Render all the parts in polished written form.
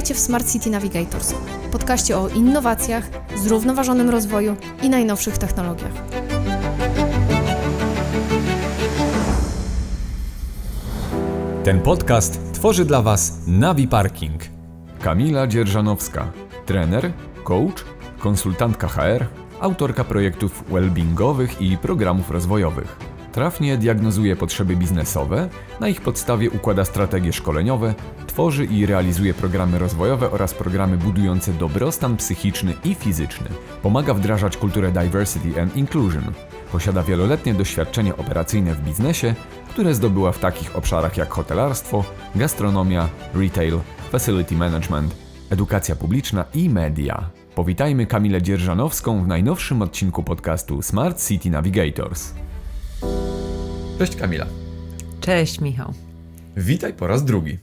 Witajcie w Smart City Navigators, podcaście o innowacjach, zrównoważonym rozwoju i najnowszych technologiach. Ten podcast tworzy dla Was Navi Parking. Kamila Dzierżanowska, trener, coach, konsultantka HR, autorka projektów wellbeingowych i programów rozwojowych. Trafnie diagnozuje potrzeby biznesowe, na ich podstawie układa strategie szkoleniowe, tworzy i realizuje programy rozwojowe oraz programy budujące dobrostan psychiczny i fizyczny. Pomaga wdrażać kulturę diversity and inclusion. Posiada wieloletnie doświadczenie operacyjne w biznesie, które zdobyła w takich obszarach jak hotelarstwo, gastronomia, retail, facility management, edukacja publiczna i media. Powitajmy Kamilę Dzierżanowską w najnowszym odcinku podcastu Smart City Navigators. Cześć Kamila. Cześć Michał. Witaj po raz drugi.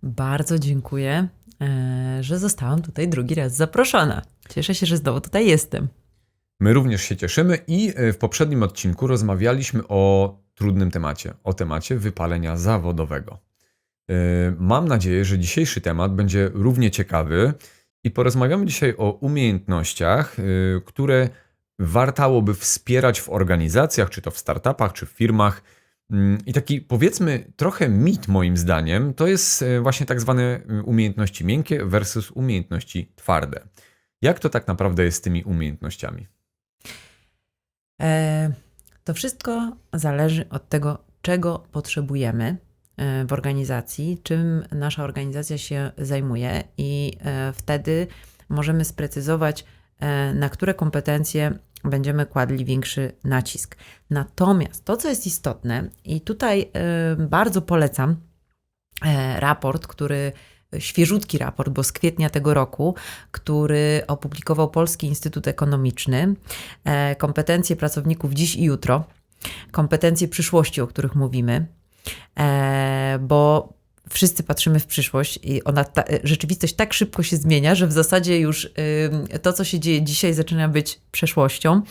Bardzo dziękuję, że zostałam tutaj drugi raz zaproszona. Cieszę się, że znowu tutaj jestem. My również się cieszymy i w poprzednim odcinku rozmawialiśmy o trudnym temacie, o temacie wypalenia zawodowego. Mam nadzieję, że dzisiejszy temat będzie równie ciekawy i porozmawiamy dzisiaj o umiejętnościach, które wartałoby wspierać w organizacjach, czy to w startupach, czy w firmach. I taki, powiedzmy, trochę mit moim zdaniem, to jest właśnie tak zwane umiejętności miękkie versus umiejętności twarde. Jak to tak naprawdę jest z tymi umiejętnościami? To wszystko zależy od tego, czego potrzebujemy w organizacji, czym nasza organizacja się zajmuje i wtedy możemy sprecyzować, na które kompetencje będziemy kładli większy nacisk. Natomiast to, co jest istotne i tutaj bardzo polecam raport, świeżutki raport, bo z kwietnia tego roku, który opublikował Polski Instytut Ekonomiczny, kompetencje pracowników dziś i jutro, kompetencje przyszłości, o których mówimy, bo wszyscy patrzymy w przyszłość i rzeczywistość tak szybko się zmienia, że w zasadzie już to, co się dzieje dzisiaj, zaczyna być przeszłością.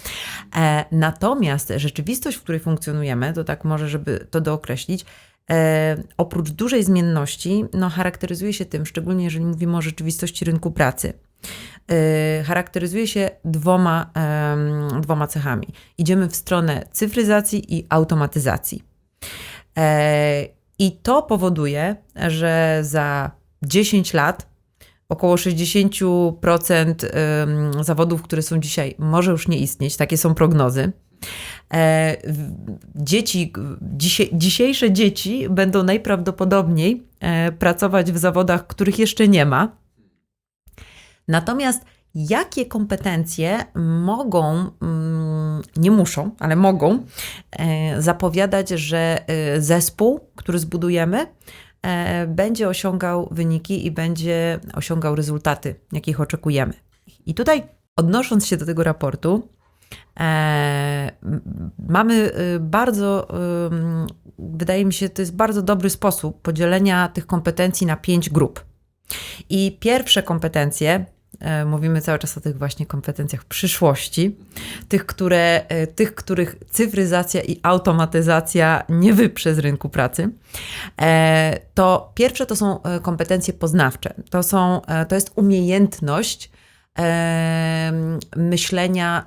Natomiast rzeczywistość, w której funkcjonujemy, to tak może, żeby to dookreślić, oprócz dużej zmienności, charakteryzuje się tym, szczególnie jeżeli mówimy o rzeczywistości rynku pracy, charakteryzuje się dwoma cechami. Idziemy w stronę cyfryzacji i automatyzacji. I to powoduje, że za 10 lat około 60% zawodów, które są dzisiaj, może już nie istnieć. Takie są prognozy. Dzisiejsze dzieci będą najprawdopodobniej pracować w zawodach, których jeszcze nie ma. Natomiast jakie kompetencje mogą, nie muszą, ale mogą zapowiadać, że zespół, który zbudujemy, będzie osiągał wyniki i będzie osiągał rezultaty, jakich oczekujemy. I tutaj, odnosząc się do tego raportu, mamy bardzo, wydaje mi się, to jest bardzo dobry sposób podzielenia tych kompetencji na 5 grup. I pierwsze kompetencje, mówimy cały czas o tych właśnie kompetencjach przyszłości, tych, których cyfryzacja i automatyzacja nie wyprze z rynku pracy. To pierwsze to są kompetencje poznawcze. To jest umiejętność myślenia,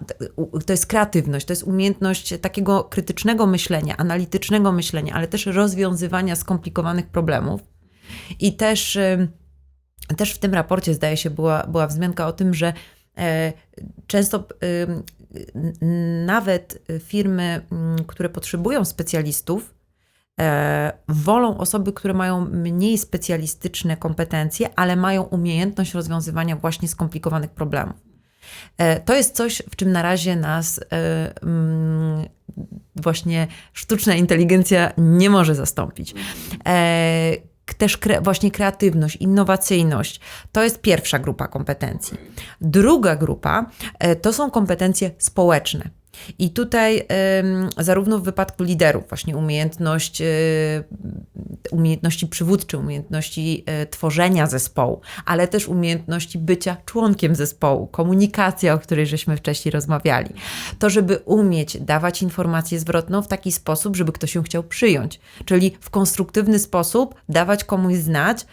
to jest kreatywność, to jest umiejętność takiego krytycznego myślenia, analitycznego myślenia, ale też rozwiązywania skomplikowanych problemów. I też w tym raporcie, zdaje się, była wzmianka o tym, że często nawet firmy, które potrzebują specjalistów, wolą osoby, które mają mniej specjalistyczne kompetencje, ale mają umiejętność rozwiązywania właśnie skomplikowanych problemów. To jest coś, w czym na razie nas właśnie sztuczna inteligencja nie może zastąpić. Też właśnie kreatywność, innowacyjność. To jest pierwsza grupa kompetencji. Druga grupa to są kompetencje społeczne. I tutaj zarówno w wypadku liderów właśnie umiejętności przywódcze, umiejętności tworzenia zespołu, ale też umiejętności bycia członkiem zespołu, komunikacja, o której żeśmy wcześniej rozmawiali. To, żeby umieć dawać informację zwrotną w taki sposób, żeby ktoś ją chciał przyjąć, czyli w konstruktywny sposób dawać komuś znać,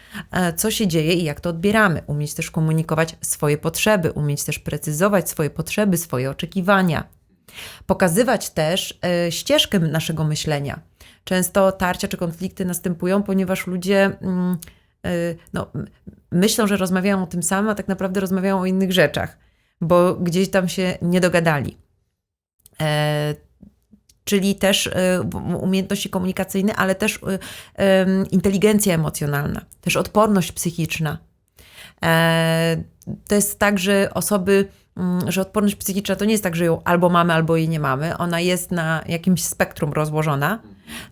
co się dzieje i jak to odbieramy. Umieć też komunikować swoje potrzeby, umieć też precyzować swoje potrzeby, swoje oczekiwania. Pokazywać też ścieżkę naszego myślenia. Często tarcia czy konflikty następują, ponieważ ludzie myślą, że rozmawiają o tym samym, a tak naprawdę rozmawiają o innych rzeczach, bo gdzieś tam się nie dogadali. Czyli też umiejętności komunikacyjne, ale też inteligencja emocjonalna, też odporność psychiczna. To jest tak, że że odporność psychiczna to nie jest tak, że ją albo mamy, albo jej nie mamy. Ona jest na jakimś spektrum rozłożona.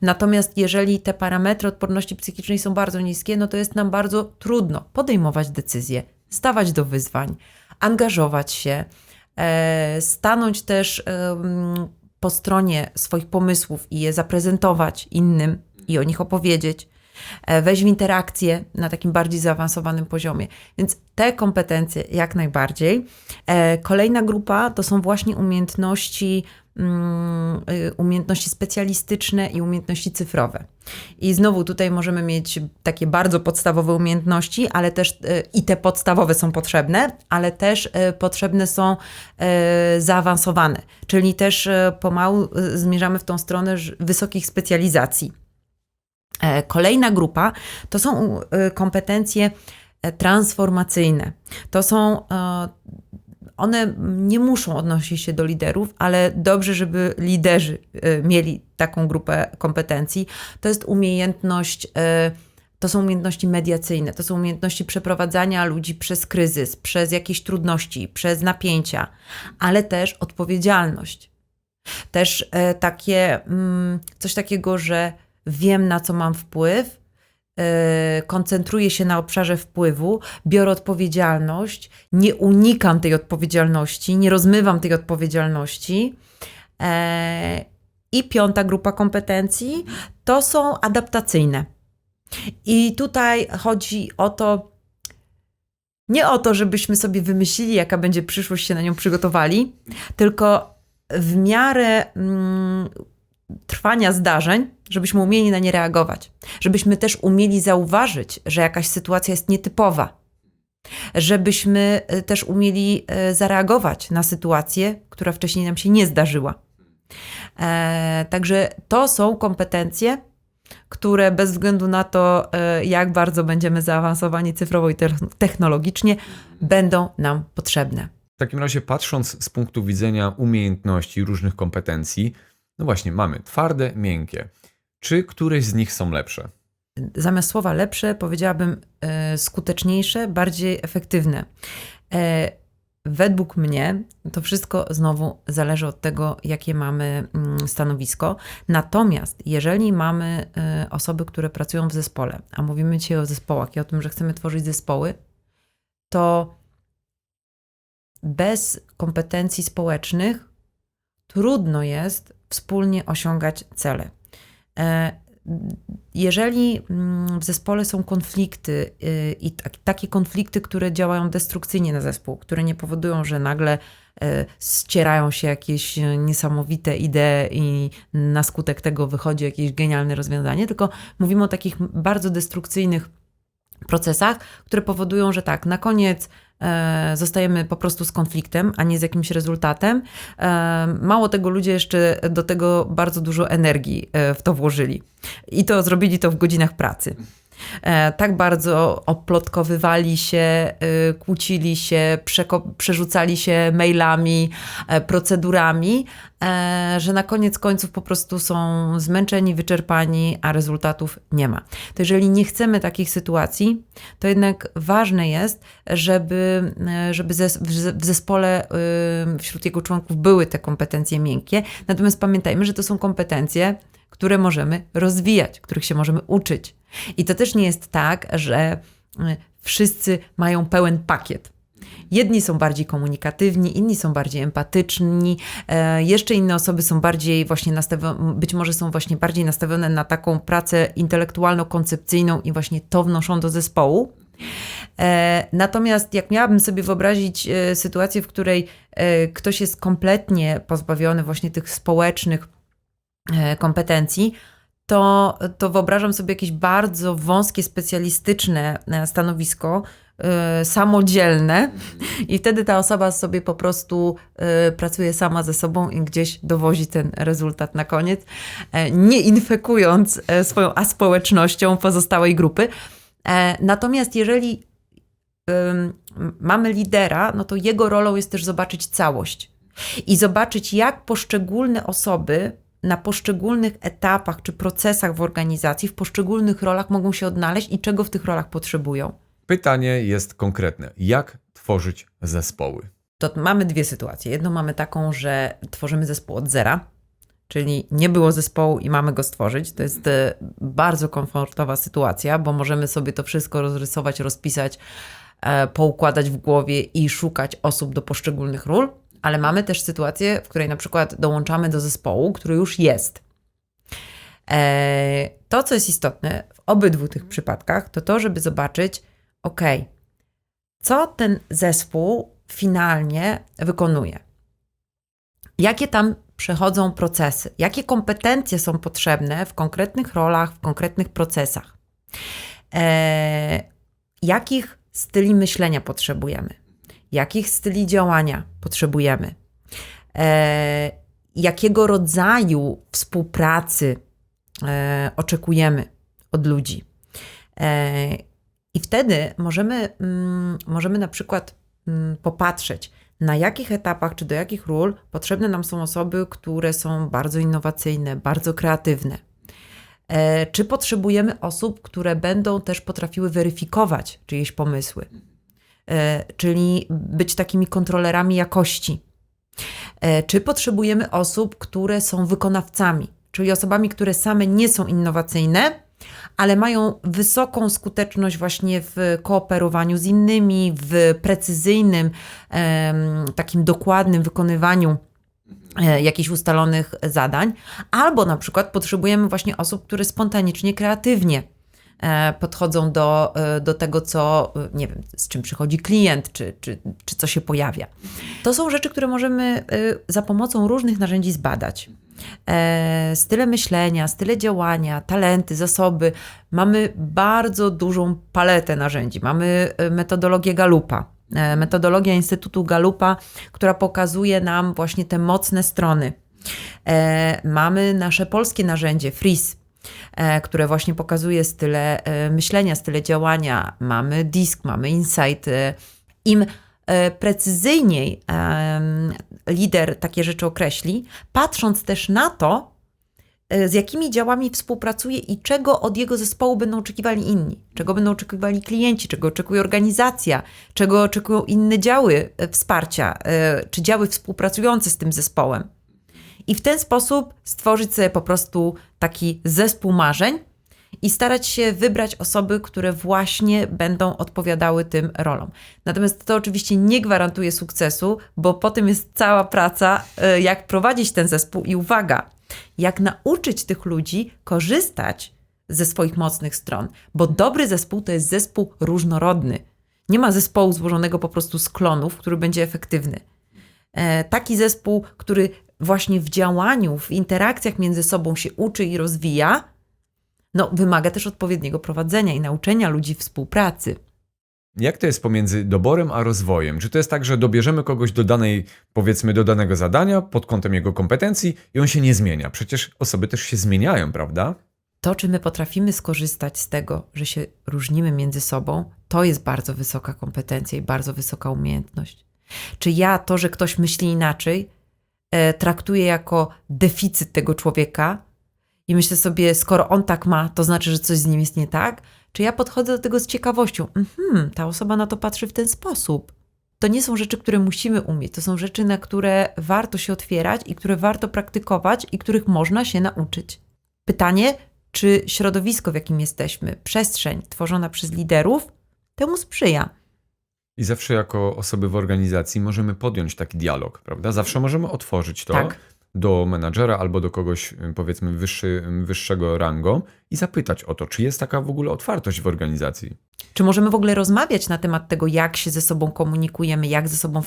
Natomiast jeżeli te parametry odporności psychicznej są bardzo niskie, no to jest nam bardzo trudno podejmować decyzje, stawać do wyzwań, angażować się, stanąć też po stronie swoich pomysłów i je zaprezentować innym i o nich opowiedzieć. Wejść w interakcję na takim bardziej zaawansowanym poziomie. Więc te kompetencje jak najbardziej. Kolejna grupa to są właśnie umiejętności specjalistyczne i umiejętności cyfrowe. I znowu tutaj możemy mieć takie bardzo podstawowe umiejętności, ale też i te podstawowe są potrzebne, ale też potrzebne są zaawansowane. Czyli też pomału zmierzamy w tą stronę wysokich specjalizacji. Kolejna grupa to są kompetencje transformacyjne. One nie muszą odnosić się do liderów, ale dobrze, żeby liderzy mieli taką grupę kompetencji. To są umiejętności mediacyjne, to są umiejętności przeprowadzania ludzi przez kryzys, przez jakieś trudności, przez napięcia, ale też odpowiedzialność. Też coś takiego, że wiem, na co mam wpływ, koncentruję się na obszarze wpływu, biorę odpowiedzialność, nie unikam tej odpowiedzialności, nie rozmywam tej odpowiedzialności. I piąta grupa kompetencji to są adaptacyjne. I tutaj chodzi nie o to, żebyśmy sobie wymyślili, jaka będzie przyszłość, się na nią przygotowali, tylko w miarę trwania zdarzeń, żebyśmy umieli na nie reagować. Żebyśmy też umieli zauważyć, że jakaś sytuacja jest nietypowa. Żebyśmy też umieli zareagować na sytuację, która wcześniej nam się nie zdarzyła. Także to są kompetencje, które bez względu na to, jak bardzo będziemy zaawansowani cyfrowo i technologicznie, będą nam potrzebne. W takim razie, patrząc z punktu widzenia umiejętności, różnych kompetencji, no właśnie, mamy twarde, miękkie. Czy któreś z nich są lepsze? Zamiast słowa lepsze, powiedziałabym skuteczniejsze, bardziej efektywne. Według mnie to wszystko znowu zależy od tego, jakie mamy stanowisko. Natomiast jeżeli mamy osoby, które pracują w zespole, a mówimy dzisiaj o zespołach i o tym, że chcemy tworzyć zespoły, to bez kompetencji społecznych trudno jest wspólnie osiągać cele. Jeżeli w zespole są konflikty i takie konflikty, które działają destrukcyjnie na zespół, które nie powodują, że nagle ścierają się jakieś niesamowite idee i na skutek tego wychodzi jakieś genialne rozwiązanie, tylko mówimy o takich bardzo destrukcyjnych procesach, które powodują, że tak, na koniec zostajemy po prostu z konfliktem, a nie z jakimś rezultatem. Mało tego, ludzie jeszcze do tego bardzo dużo energii w to włożyli. I zrobili to w godzinach pracy. Tak bardzo oplotkowywali się, kłócili się, przerzucali się mailami, procedurami, że na koniec końców po prostu są zmęczeni, wyczerpani, a rezultatów nie ma. To jeżeli nie chcemy takich sytuacji, to jednak ważne jest, żeby w zespole wśród jego członków były te kompetencje miękkie. Natomiast pamiętajmy, że to są kompetencje, które możemy rozwijać, których się możemy uczyć. I to też nie jest tak, że wszyscy mają pełen pakiet. Jedni są bardziej komunikatywni, inni są bardziej empatyczni, jeszcze inne osoby są bardziej właśnie być może są właśnie bardziej nastawione na taką pracę intelektualno-koncepcyjną i właśnie to wnoszą do zespołu. Natomiast jak miałabym sobie wyobrazić sytuację, w której ktoś jest kompletnie pozbawiony właśnie tych społecznych kompetencji, to wyobrażam sobie jakieś bardzo wąskie, specjalistyczne stanowisko, samodzielne i wtedy ta osoba sobie po prostu pracuje sama ze sobą i gdzieś dowozi ten rezultat na koniec, nie infekując swoją aspołecznością pozostałej grupy. Natomiast jeżeli mamy lidera, no to jego rolą jest też zobaczyć całość i zobaczyć, jak poszczególne osoby na poszczególnych etapach czy procesach w organizacji, w poszczególnych rolach mogą się odnaleźć i czego w tych rolach potrzebują. Pytanie jest konkretne. Jak tworzyć zespoły? To mamy dwie sytuacje. Jedną mamy taką, że tworzymy zespół od zera, czyli nie było zespołu i mamy go stworzyć. To jest bardzo komfortowa sytuacja, bo możemy sobie to wszystko rozrysować, rozpisać, poukładać w głowie i szukać osób do poszczególnych ról. Ale mamy też sytuację, w której na przykład dołączamy do zespołu, który już jest. To, co jest istotne w obydwu tych przypadkach, to, żeby zobaczyć, co ten zespół finalnie wykonuje. Jakie tam przechodzą procesy, jakie kompetencje są potrzebne w konkretnych rolach, w konkretnych procesach. Jakich styli myślenia potrzebujemy. Jakich styli działania potrzebujemy? Jakiego rodzaju współpracy oczekujemy od ludzi? I wtedy możemy na przykład popatrzeć, na jakich etapach czy do jakich ról potrzebne nam są osoby, które są bardzo innowacyjne, bardzo kreatywne. Czy potrzebujemy osób, które będą też potrafiły weryfikować czyjeś pomysły? Czyli być takimi kontrolerami jakości. Czy potrzebujemy osób, które są wykonawcami, czyli osobami, które same nie są innowacyjne, ale mają wysoką skuteczność właśnie w kooperowaniu z innymi, w precyzyjnym, takim dokładnym wykonywaniu jakichś ustalonych zadań, albo na przykład potrzebujemy właśnie osób, które spontanicznie, kreatywnie podchodzą do tego, co, nie wiem, z czym przychodzi klient, czy co się pojawia. To są rzeczy, które możemy za pomocą różnych narzędzi zbadać. Style myślenia, style działania, talenty, zasoby. Mamy bardzo dużą paletę narzędzi. Mamy metodologię Gallupa, metodologia Instytutu Gallupa, która pokazuje nam właśnie te mocne strony. Mamy nasze polskie narzędzie FRIS, które właśnie pokazuje style myślenia, style działania. Mamy DISC, mamy Insight. Im precyzyjniej lider takie rzeczy określi, patrząc też na to, z jakimi działami współpracuje i czego od jego zespołu będą oczekiwali inni, czego będą oczekiwali klienci, czego oczekuje organizacja, czego oczekują inne działy wsparcia, czy działy współpracujące z tym zespołem. I w ten sposób stworzyć sobie po prostu taki zespół marzeń i starać się wybrać osoby, które właśnie będą odpowiadały tym rolom. Natomiast to oczywiście nie gwarantuje sukcesu, bo potem jest cała praca, jak prowadzić ten zespół i uwaga, jak nauczyć tych ludzi korzystać ze swoich mocnych stron, bo dobry zespół to jest zespół różnorodny. Nie ma zespołu złożonego po prostu z klonów, który będzie efektywny. Taki zespół, który właśnie w działaniu, w interakcjach między sobą się uczy i rozwija, wymaga też odpowiedniego prowadzenia i nauczenia ludzi współpracy. Jak to jest pomiędzy doborem a rozwojem? Czy to jest tak, że dobierzemy kogoś do danego zadania pod kątem jego kompetencji i on się nie zmienia? Przecież osoby też się zmieniają, prawda? To, czy my potrafimy skorzystać z tego, że się różnimy między sobą, to jest bardzo wysoka kompetencja i bardzo wysoka umiejętność. Czy ja to, że ktoś myśli inaczej, traktuję jako deficyt tego człowieka i myślę sobie, skoro on tak ma, to znaczy, że coś z nim jest nie tak? Czy ja podchodzę do tego z ciekawością? Ta osoba na to patrzy w ten sposób. To nie są rzeczy, które musimy umieć. To są rzeczy, na które warto się otwierać i które warto praktykować i których można się nauczyć. Pytanie, czy środowisko, w jakim jesteśmy, przestrzeń tworzona przez liderów, temu sprzyja. I zawsze jako osoby w organizacji możemy podjąć taki dialog, prawda? Zawsze możemy otworzyć to Tak. do menadżera albo do kogoś, powiedzmy, wyższego rangą i zapytać o to, czy jest taka w ogóle otwartość w organizacji. Czy możemy w ogóle rozmawiać na temat tego, jak się ze sobą komunikujemy, jak ze sobą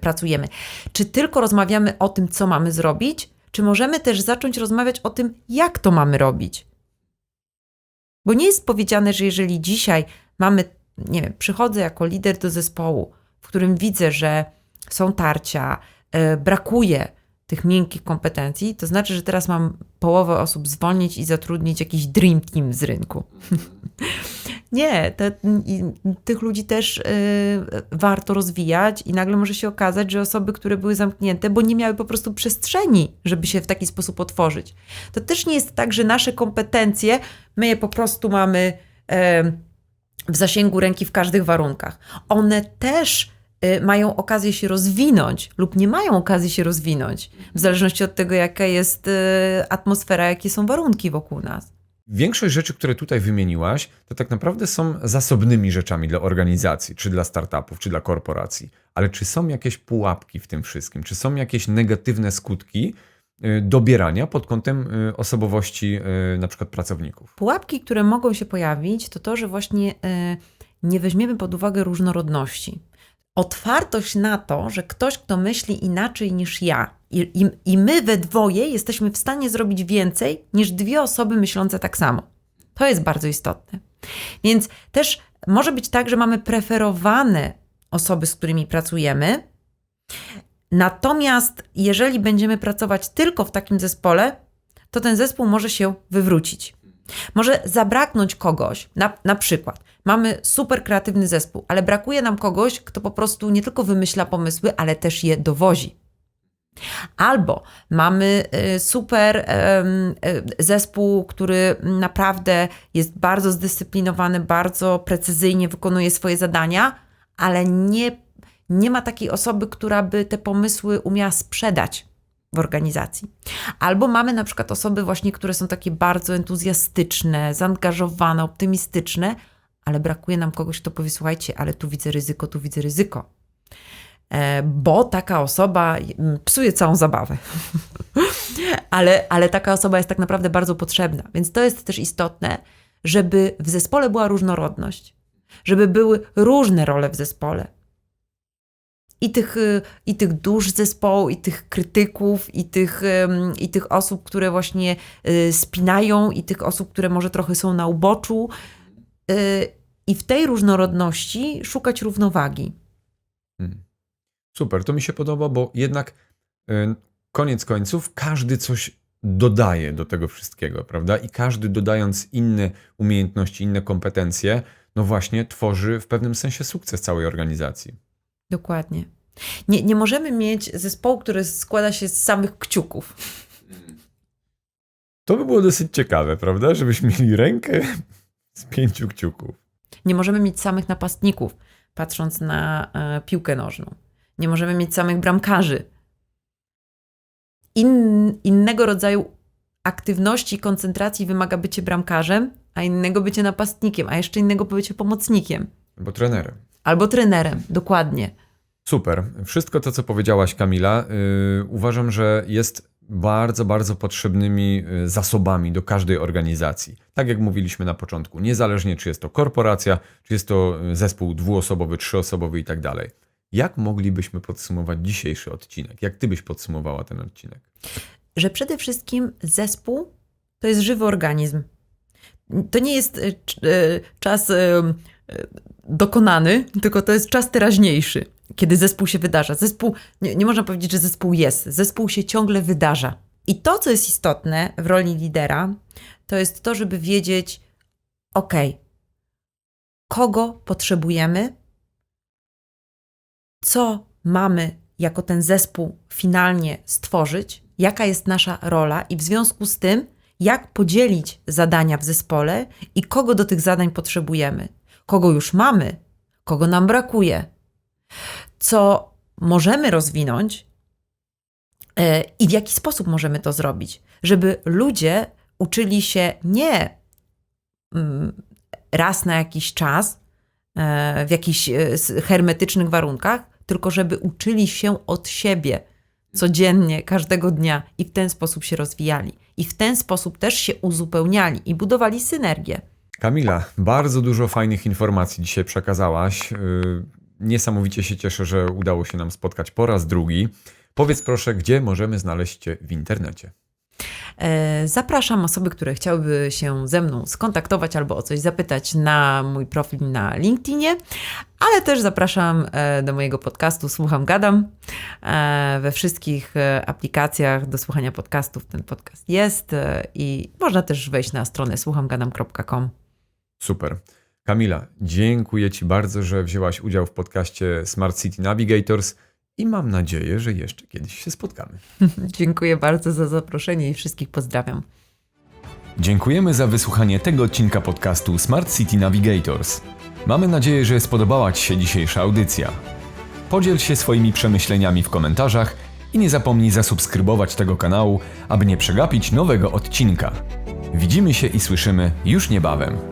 pracujemy? Czy tylko rozmawiamy o tym, co mamy zrobić, czy możemy też zacząć rozmawiać o tym, jak to mamy robić? Bo nie jest powiedziane, że jeżeli dzisiaj mamy, nie wiem, przychodzę jako lider do zespołu, w którym widzę, że są tarcia, brakuje tych miękkich kompetencji, to znaczy, że teraz mam połowę osób zwolnić i zatrudnić jakiś dream team z rynku. Nie, tych ludzi też warto rozwijać i nagle może się okazać, że osoby, które były zamknięte, bo nie miały po prostu przestrzeni, żeby się w taki sposób otworzyć. To też nie jest tak, że nasze kompetencje, my je po prostu mamy w zasięgu ręki w każdych warunkach. One też mają okazję się rozwinąć lub nie mają okazji się rozwinąć, w zależności od tego, jaka jest atmosfera, jakie są warunki wokół nas. Większość rzeczy, które tutaj wymieniłaś, to tak naprawdę są zasobnymi rzeczami dla organizacji, czy dla startupów, czy dla korporacji. Ale czy są jakieś pułapki w tym wszystkim? Czy są jakieś negatywne skutki dobierania pod kątem osobowości na przykład pracowników? Pułapki, które mogą się pojawić, to to, że właśnie nie weźmiemy pod uwagę różnorodności. Otwartość na to, że ktoś, kto myśli inaczej niż ja i my we dwoje jesteśmy w stanie zrobić więcej niż dwie osoby myślące tak samo. To jest bardzo istotne. Więc też może być tak, że mamy preferowane osoby, z którymi pracujemy, natomiast jeżeli będziemy pracować tylko w takim zespole, to ten zespół może się wywrócić. Może zabraknąć kogoś, na przykład mamy super kreatywny zespół, ale brakuje nam kogoś, kto po prostu nie tylko wymyśla pomysły, ale też je dowozi. Albo mamy super zespół, który naprawdę jest bardzo zdyscyplinowany, bardzo precyzyjnie wykonuje swoje zadania, ale nie ma takiej osoby, która by te pomysły umiała sprzedać w organizacji. Albo mamy na przykład osoby właśnie, które są takie bardzo entuzjastyczne, zaangażowane, optymistyczne, ale brakuje nam kogoś, kto powie, słuchajcie, ale tu widzę ryzyko. Bo taka osoba psuje całą zabawę. ale taka osoba jest tak naprawdę bardzo potrzebna. Więc to jest też istotne, żeby w zespole była różnorodność. Żeby były różne role w zespole. I tych dusz zespołu, i tych krytyków, i tych osób, które właśnie spinają, i tych osób, które może trochę są na uboczu. I w tej różnorodności szukać równowagi. Super, to mi się podoba, bo jednak koniec końców każdy coś dodaje do tego wszystkiego, prawda? I każdy dodając inne umiejętności, inne kompetencje, no właśnie tworzy w pewnym sensie sukces całej organizacji. Dokładnie. Nie możemy mieć zespołu, który składa się z samych kciuków. To by było dosyć ciekawe, prawda? Żebyśmy mieli rękę z 5 kciuków. Nie możemy mieć samych napastników, patrząc na piłkę nożną. Nie możemy mieć samych bramkarzy. Innego rodzaju aktywności i koncentracji wymaga bycie bramkarzem, a innego bycie napastnikiem, a jeszcze innego bycie pomocnikiem. Albo trenerem. Albo trenerem, dokładnie. Super. Wszystko to, co powiedziałaś, Kamila, uważam, że jest bardzo, bardzo potrzebnymi zasobami do każdej organizacji. Tak jak mówiliśmy na początku, niezależnie czy jest to korporacja, czy jest to zespół 2-osobowy, 3-osobowy i tak dalej. Jak moglibyśmy podsumować dzisiejszy odcinek? Jak ty byś podsumowała ten odcinek? Że przede wszystkim zespół to jest żywy organizm. To nie jest czas dokonany, tylko to jest czas teraźniejszy, kiedy zespół się wydarza. Zespół, nie można powiedzieć, że zespół jest. Zespół się ciągle wydarza. I to, co jest istotne w roli lidera, to jest to, żeby wiedzieć, kogo potrzebujemy, co mamy jako ten zespół finalnie stworzyć, jaka jest nasza rola i w związku z tym, jak podzielić zadania w zespole i kogo do tych zadań potrzebujemy. Kogo już mamy, kogo nam brakuje, co możemy rozwinąć i w jaki sposób możemy to zrobić, żeby ludzie uczyli się nie raz na jakiś czas, w jakichś hermetycznych warunkach, tylko żeby uczyli się od siebie codziennie, każdego dnia i w ten sposób się rozwijali. I w ten sposób też się uzupełniali i budowali synergię. Kamila, bardzo dużo fajnych informacji dzisiaj przekazałaś. Niesamowicie się cieszę, że udało się nam spotkać po raz drugi. Powiedz proszę, gdzie możemy znaleźć Cię w internecie? Zapraszam osoby, które chciałyby się ze mną skontaktować albo o coś zapytać na mój profil na LinkedInie, ale też zapraszam do mojego podcastu Słucham Gadam. We wszystkich aplikacjach do słuchania podcastów ten podcast jest i można też wejść na stronę słuchamgadam.com. Super. Kamila, dziękuję Ci bardzo, że wzięłaś udział w podcaście Smart City Navigators i mam nadzieję, że jeszcze kiedyś się spotkamy. Dziękuję bardzo za zaproszenie i wszystkich pozdrawiam. Dziękujemy za wysłuchanie tego odcinka podcastu Smart City Navigators. Mamy nadzieję, że spodobała Ci się dzisiejsza audycja. Podziel się swoimi przemyśleniami w komentarzach i nie zapomnij zasubskrybować tego kanału, aby nie przegapić nowego odcinka. Widzimy się i słyszymy już niebawem.